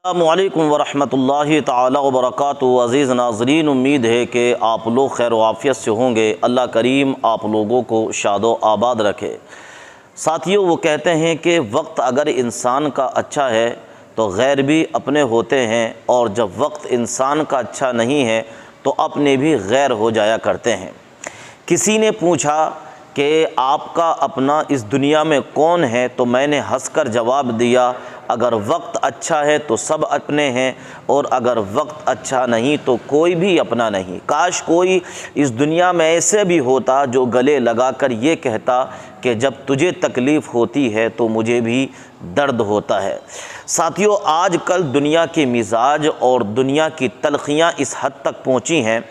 अस्सलामुअलैकुम वरहमतुल्लाहि ताला वबरकातुहू। अज़ीज़ नाज़रीन, उम्मीद है कि आप लोग खैर वाफ़ियत से होंगे। अल्लाह करीम आप लोगों को शादो आबाद रखे। साथियों, वो कहते हैं कि वक्त अगर इंसान का अच्छा है तो गैर भी अपने होते हैं, और जब वक्त इंसान का अच्छा नहीं है तो अपने भी गैर हो जाया करते हैं। किसी ने पूछा कि आपका अपना इस दुनिया में कौन है, तो मैंने हंसकर जवाब दिया, अगर वक्त अच्छा है तो सब अपने हैं, और अगर वक्त अच्छा नहीं तो कोई भी अपना नहीं। काश कोई इस दुनिया में ऐसे भी होता जो गले लगाकर ये कहता कि जब तुझे तकलीफ़ होती है तो मुझे भी दर्द होता है। साथियों, आजकल दुनिया के मिजाज और दुनिया की तलखियाँ इस हद तक पहुँची हैं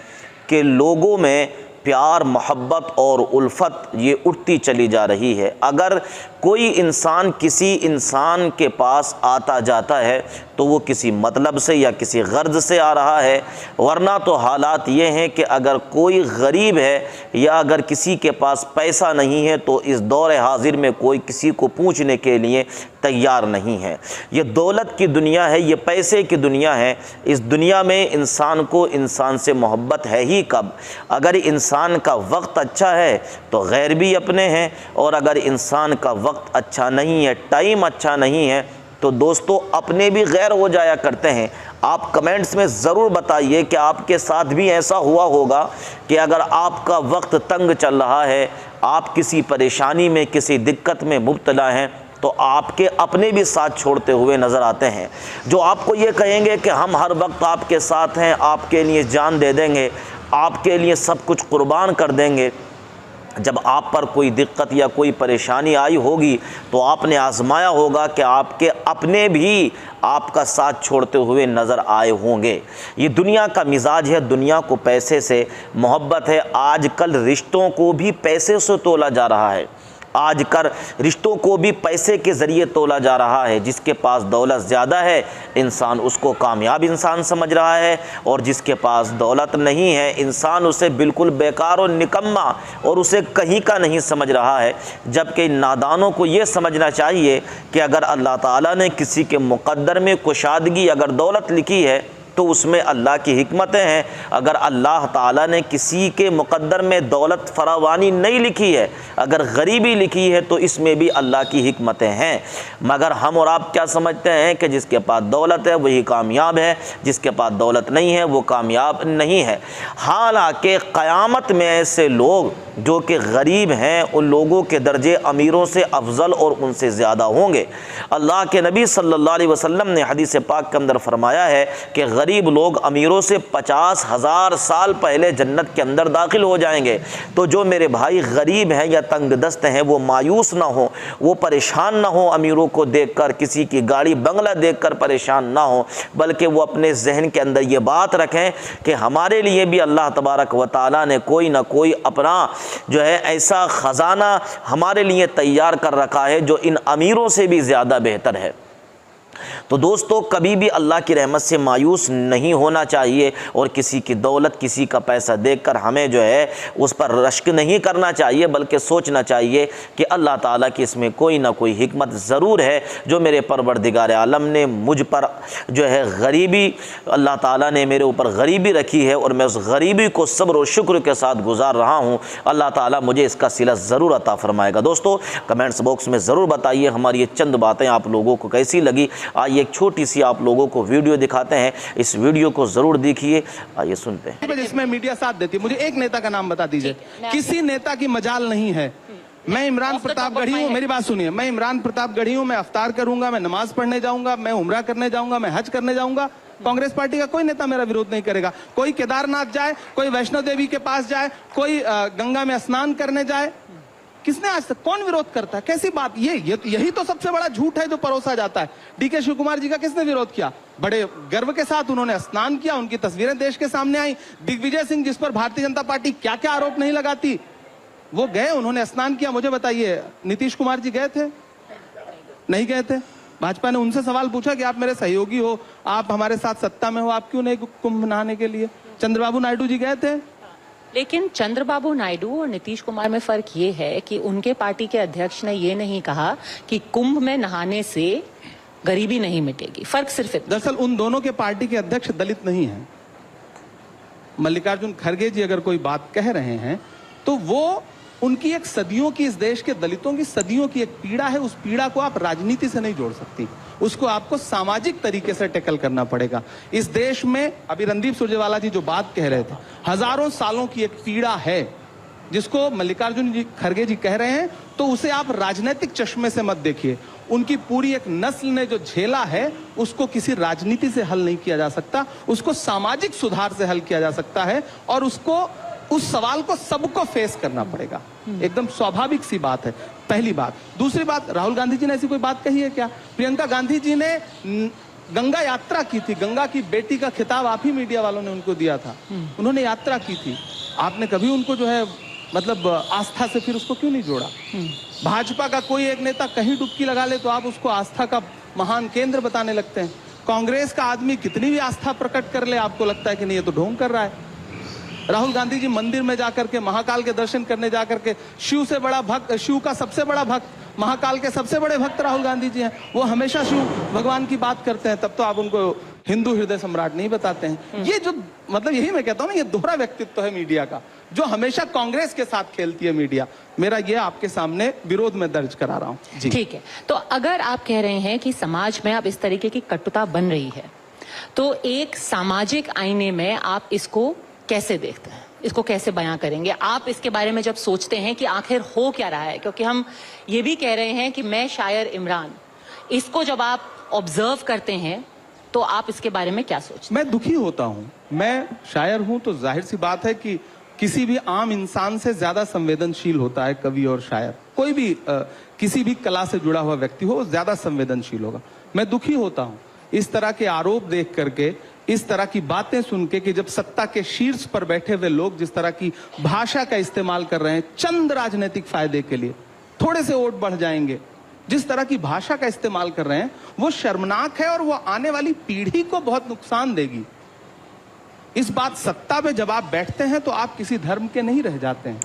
कि लोगों में प्यार, मोहब्बत और उल्फत ये उठती चली जा रही है। अगर कोई इंसान किसी इंसान के पास आता जाता है तो वो किसी मतलब से या किसी गर्ज से आ रहा है, वरना तो हालात ये हैं कि अगर कोई गरीब है या अगर किसी के पास पैसा नहीं है तो इस दौर हाजिर में कोई किसी को पूछने के लिए तैयार नहीं है। ये दौलत की दुनिया है, ये पैसे की दुनिया है। इस दुनिया में इंसान को इंसान से मोहब्बत है ही कब? अगर इंसान का वक्त अच्छा है तो गैर भी अपने हैं, और अगर इंसान का वक्त अच्छा नहीं है, टाइम अच्छा नहीं है, तो दोस्तों अपने भी गैर हो जाया करते हैं। आप कमेंट्स में ज़रूर बताइए कि आपके साथ भी ऐसा हुआ होगा कि अगर आपका वक्त तंग चल रहा है, आप किसी परेशानी में, किसी दिक्कत में मुब्तला हैं, तो आपके अपने भी साथ छोड़ते हुए नज़र आते हैं, जो आपको ये कहेंगे कि हम हर वक्त आपके साथ हैं, आपके लिए जान दे देंगे, आपके लिए सब कुछ कुर्बान कर देंगे। जब आप पर कोई दिक्कत या कोई परेशानी आई होगी तो आपने आजमाया होगा कि आपके अपने भी आपका साथ छोड़ते हुए नज़र आए होंगे। ये दुनिया का मिजाज है, दुनिया को पैसे से मोहब्बत है। आजकल रिश्तों को भी पैसे से तोला जा रहा है, आजकल रिश्तों को भी पैसे के ज़रिए तोला जा रहा है। जिसके पास दौलत ज़्यादा है इंसान उसको कामयाब इंसान समझ रहा है, और जिसके पास दौलत नहीं है इंसान उसे बिल्कुल बेकार और निकम्मा और उसे कहीं का नहीं समझ रहा है। जबकि नादानों को ये समझना चाहिए कि अगर अल्लाह ताला ने किसी के मुक़द्दर में कुशादगी, अगर दौलत लिखी है तो उसमें अल्लाह की हिकमतें हैं। अगर अल्लाह ताला ने किसी के मुक़द्दर में दौलत फरावानी नहीं लिखी है, अगर गरीबी लिखी है, तो इसमें भी अल्लाह की हिकमतें हैं। मगर हम और आप क्या समझते हैं कि जिसके पास दौलत है वही कामयाब है, जिसके पास दौलत नहीं है वो कामयाब नहीं है। हालांकि क़यामत में ऐसे लोग जो कि गरीब हैं, उन लोगों के दर्जे अमीरों से अफजल और उनसे ज़्यादा होंगे। अल्लाह के नबी सल्लल्लाहु अलैहि वसल्लम ने हदीस पाक के अंदर फरमाया है कि गरीब लोग अमीरों से 50,000 साल पहले जन्नत के अंदर दाखिल हो जाएंगे। तो जो मेरे भाई गरीब हैं या तंग दस्त हैं वो मायूस ना हो, वो परेशान ना हो अमीरों को देखकर, किसी की गाड़ी बंगला देखकर परेशान ना हो, बल्कि वो अपने जहन के अंदर ये बात रखें कि हमारे लिए भी अल्लाह तबारक व तआला ने कोई ना कोई अपना जो है ऐसा ख़जाना हमारे लिए तैयार कर रखा है जो इन अमीरों से भी ज़्यादा बेहतर है। तो दोस्तों, कभी भी अल्लाह की रहमत से मायूस नहीं होना चाहिए, और किसी की दौलत, किसी का पैसा देखकर हमें जो है उस पर रश्क नहीं करना चाहिए, बल्कि सोचना चाहिए कि अल्लाह ताला की इसमें कोई ना कोई हिकमत ज़रूर है। जो मेरे परवरदिगार आलम ने मुझ पर जो है गरीबी, अल्लाह ताला ने मेरे ऊपर गरीबी रखी है, और मैं उस गरीबी को सब्र और शुक्र के साथ गुजार रहा हूँ। अल्लाह ताला मुझे इसका सिला ज़रूर अता फरमाएगा। दोस्तों, कमेंट्स बॉक्स में ज़रूर बताइए हमारी ये चंद बातें आप लोगों को कैसी लगी। आइए एक छोटी सी आप लोगों को वीडियो दिखाते हैं, इस वीडियो को जरूर देखिए। आइए सुनते हैं। जिसमें मीडिया साथ देती है, मुझे एक नेता का नाम बता दीजिए। किसी नेता की मजाल नहीं है। मैं इमरान प्रतापगढ़ी हूँ, मेरी बात सुनिए, मैं इमरान प्रतापगढ़ी हूँ, मैं अफ्तार करूंगा, मैं नमाज पढ़ने जाऊंगा, मैं उम्रा करने जाऊंगा, मैं हज करने जाऊंगा। कांग्रेस पार्टी का कोई नेता मेरा विरोध नहीं करेगा। कोई केदारनाथ जाए, कोई वैष्णो देवी के पास जाए, कोई गंगा में स्नान करने जाए, किसने आज तक, कौन विरोध करता है? कैसी बात यही तो सबसे बड़ा झूठ है जो परोसा जाता है। डीके शिव कुमार जी का किसने विरोध किया? बड़े गर्व के साथ उन्होंने स्नान किया, उनकी तस्वीरें देश के सामने आई। दिग्विजय सिंह, जिस पर भारतीय जनता पार्टी क्या क्या आरोप नहीं लगाती, वो गए, उन्होंने स्नान किया। मुझे बताइए, नीतीश कुमार जी गए थे? नहीं गए थे। भाजपा ने उनसे सवाल पूछा कि आप मेरे सहयोगी हो, आप हमारे साथ सत्ता में हो, आप क्यों नहीं कुंभ नहाने के लिए? चंद्रबाबू नायडू जी गए थे? लेकिन चंद्रबाबू नायडू और नीतीश कुमार में फर्क ये है कि उनके पार्टी के अध्यक्ष ने ये नहीं कहा कि कुंभ में नहाने से गरीबी नहीं मिटेगी। फर्क सिर्फ इतना। दरअसल उन दोनों के पार्टी के अध्यक्ष दलित नहीं हैं। मल्लिकार्जुन खड़गे जी अगर कोई बात कह रहे हैं तो वो उनकी एक सदियों की, इस देश के दलितों की सदियों की एक पीड़ा है। उस पीड़ा को आप राजनीति से नहीं जोड़ सकती, उसको आपको सामाजिक तरीके से टैकल करना पड़ेगा। इस देश में अभी रणदीप सुरजेवाला जी जो बात कह रहे थे, हजारों सालों की एक पीड़ा है जिसको मल्लिकार्जुन जी खड़गे जी कह रहे हैं, तो उसे आप राजनीतिक चश्मे से मत देखिए। उनकी पूरी एक नस्ल ने जो झेला है उसको किसी राजनीति से हल नहीं किया जा सकता, उसको सामाजिक सुधार से हल किया जा सकता है और उसको, उस सवाल को सबको फेस करना पड़ेगा। एकदम स्वाभाविक सी बात है, पहली बात। दूसरी बात, राहुल गांधी जी ने ऐसी कोई बात कही है क्या? प्रियंका गांधी जी ने गंगा यात्रा की थी, गंगा की बेटी का खिताब आप ही मीडिया वालों ने उनको दिया था, उन्होंने यात्रा की थी। आपने कभी उनको जो है मतलब आस्था से फिर उसको क्यों नहीं जोड़ा? भाजपा का कोई एक नेता कहीं डुबकी लगा ले तो आप उसको आस्था का महान केंद्र बताने लगते हैं। कांग्रेस का आदमी कितनी भी आस्था प्रकट कर ले, आपको लगता है कि नहीं ये तो ढोंग कर रहा है। राहुल गांधी जी मंदिर में जाकर के, महाकाल के दर्शन करने जाकर के, शिव से बड़ा भक्त, शिव का सबसे बड़ा भक्त, महाकाल के सबसे बड़े भक्त राहुल गांधी जी हैं। वो हमेशा शिव भगवान की बात करते हैं, तब तो आप उनको हिंदू हृदय सम्राट नहीं बताते हैं। ये जो मतलब यही मैं कहता हूं ना, ये दोहरा व्यक्तित्व है मीडिया का, जो हमेशा कांग्रेस के साथ खेलती है मीडिया। मेरा ये आपके सामने विरोध में दर्ज करा रहा हूं जी। ठीक है, तो अगर आप कह रहे हैं कि समाज में अब इस तरीके की कटुता बन रही है, तो एक सामाजिक आईने में आप इसको कैसे देखते हैं, इसको कैसे बयां करेंगे? आप इसके बारे में जब सोचते हैं कि आखिर हो क्या रहा है, क्योंकि हम ये भी कह रहे हैं कि मैं शायर इमरान, इसको जब आप ऑब्जर्व करते हैं तो आप इसके बारे में क्या सोचते हैं? मैं दुखी होता हूं। मैं शायर हूं तो जाहिर सी बात है कि किसी भी आम इंसान से ज्यादा संवेदनशील होता है कवि और शायर। कोई भी किसी भी कला से जुड़ा हुआ व्यक्ति हो, ज्यादा संवेदनशील होगा। मैं दुखी होता हूं इस तरह के आरोप देख करके, इस तरह की बातें सुन के कि जब सत्ता के शीर्ष पर बैठे हुए लोग जिस तरह की भाषा का इस्तेमाल कर रहे हैं चंद राजनीतिक फायदे के लिए, थोड़े से वोट बढ़ जाएंगे, जिस तरह की भाषा का इस्तेमाल कर रहे हैं वो शर्मनाक है और वो आने वाली पीढ़ी को बहुत नुकसान देगी। इस बात, सत्ता पे जब आप बैठते हैं तो आप किसी धर्म के नहीं रह जाते हैं।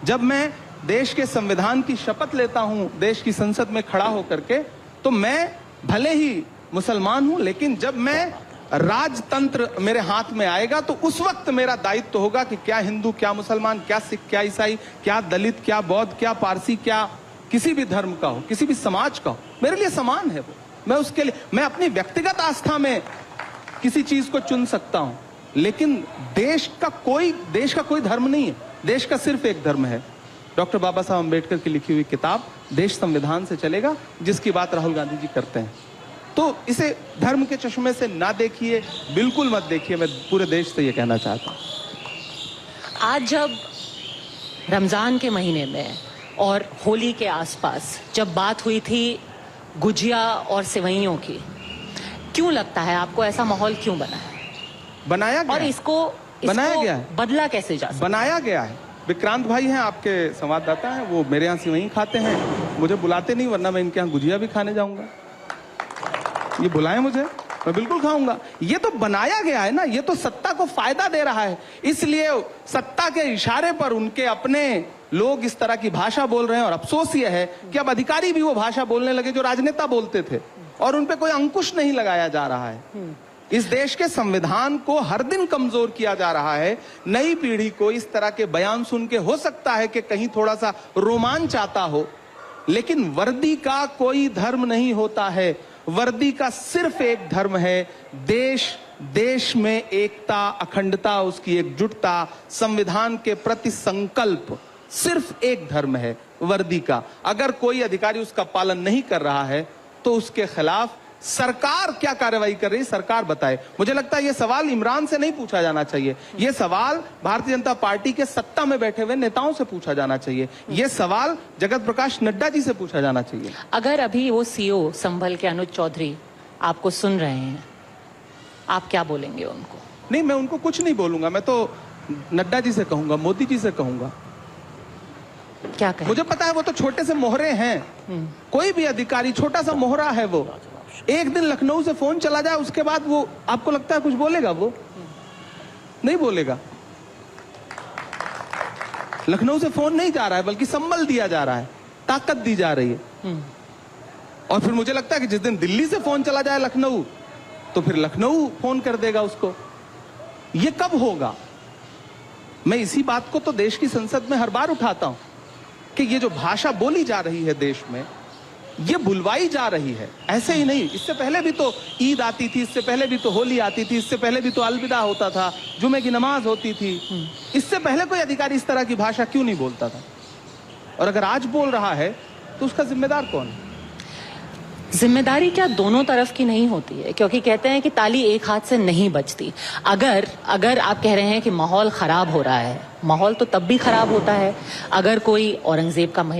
जब मैं देश के संविधान की शपथ लेता हूं देश की संसद में खड़ा होकर के, तो मैं भले ही मुसलमान हूं, लेकिन जब मैं राजतंत्र मेरे हाथ में आएगा तो उस वक्त मेरा दायित्व होगा कि क्या हिंदू, क्या मुसलमान, क्या सिख, क्या ईसाई, क्या दलित, क्या बौद्ध, क्या पारसी, क्या किसी भी धर्म का हो, किसी भी समाज का हो, मेरे लिए समान है वो। मैं उसके लिए, मैं अपनी व्यक्तिगत आस्था में किसी चीज को चुन सकता हूं, लेकिन देश का कोई धर्म नहीं है। देश का सिर्फ एक धर्म है, डॉक्टर बाबा साहब अम्बेडकर की लिखी हुई किताब देश संविधान से चलेगा, जिसकी बात राहुल गांधी जी करते हैं। तो इसे धर्म के चश्मे से ना देखिए, बिल्कुल मत देखिए। मैं पूरे देश से ये कहना चाहता हूं। आज जब रमजान के महीने में और होली के आसपास जब बात हुई थी गुजिया और सेवइयों की, क्यों लगता है आपको ऐसा माहौल क्यों बना है? बनाया गया और इसको बनाया गया है, बदला कैसे जा सकता? बनाया गया है। विक्रांत भाई हैं, आपके संवाददाता हैं, वो मेरे यहाँ सेवई खाते हैं, मुझे बुलाते नहीं, वरना मैं इनके यहाँ गुजिया भी खाने जाऊंगा। ये बुलाएं मुझे, मैं बिल्कुल खाऊंगा। ये तो बनाया गया है ना, ये तो सत्ता को फायदा दे रहा है, इसलिए सत्ता के इशारे पर उनके अपने लोग इस तरह की भाषा बोल रहे हैं। और अफसोस ये है कि अब अधिकारी भी वो भाषा बोलने लगे जो राजनेता बोलते थे, और उन पे कोई अंकुश नहीं लगाया जा रहा है। इस देश के संविधान को हर दिन कमजोर किया जा रहा है। नई पीढ़ी को इस तरह के बयान सुन के हो सकता है कि कहीं थोड़ा सा रोमांच आता हो, लेकिन वर्दी का कोई धर्म नहीं होता है। वर्दी का सिर्फ एक धर्म है, देश में एकता, अखंडता, उसकी एकजुटता, संविधान के प्रति संकल्प, सिर्फ एक धर्म है वर्दी का। अगर कोई अधिकारी उसका पालन नहीं कर रहा है तो उसके खिलाफ सरकार क्या कार्रवाई कर रही है, सरकार बताए। मुझे लगता है यह सवाल इमरान से नहीं पूछा जाना चाहिए, यह सवाल भारतीय जनता पार्टी के सत्ता में बैठे हुए नेताओं से पूछा जाना चाहिए, यह सवाल जगत प्रकाश नड्डा जी से पूछा जाना चाहिए। अगर अभी वो सीओ संभल के अनुज चौधरी आपको सुन रहे हैं, आप क्या बोलेंगे उनको? नहीं, मैं उनको कुछ नहीं बोलूंगा, मैं तो नड्डा जी से कहूंगा, मोदी जी से कहूंगा। क्या कहें? मुझे पता है वो तो छोटे से मोहरे हैं, कोई भी अधिकारी छोटा सा मोहरा है। वो एक दिन लखनऊ से फोन चला जाए, उसके बाद वो आपको लगता है कुछ बोलेगा? वो नहीं बोलेगा। लखनऊ से फोन नहीं जा रहा है, बल्कि संबल दिया जा रहा है, ताकत दी जा रही है। और फिर मुझे लगता है कि जिस दिन दिल्ली से फोन चला जाए लखनऊ, तो फिर लखनऊ फोन कर देगा उसको। ये कब होगा? मैं इसी बात को तो देश की संसद में हर बार उठाता हूं कि ये जो भाषा बोली जा रही है देश में, ये बुलवाई जा रही है। ऐसे ही नहीं, इससे पहले भी तो ईद आती थी, इससे पहले भी तो होली आती थी, इससे पहले भी तो अलविदा होता था, जुमे की नमाज होती थी। इससे पहले कोई अधिकारी इस तरह की भाषा क्यों नहीं बोलता था? और अगर आज बोल रहा है तो उसका जिम्मेदार कौन है? जिम्मेदारी क्या दोनों तरफ की नहीं होती है? क्योंकि कहते हैं कि ताली एक हाथ से नहीं बजती। अगर आप कह रहे हैं कि माहौल खराब हो रहा है, माहौल तो तब भी खराब होता है अगर कोई औरंगजेब का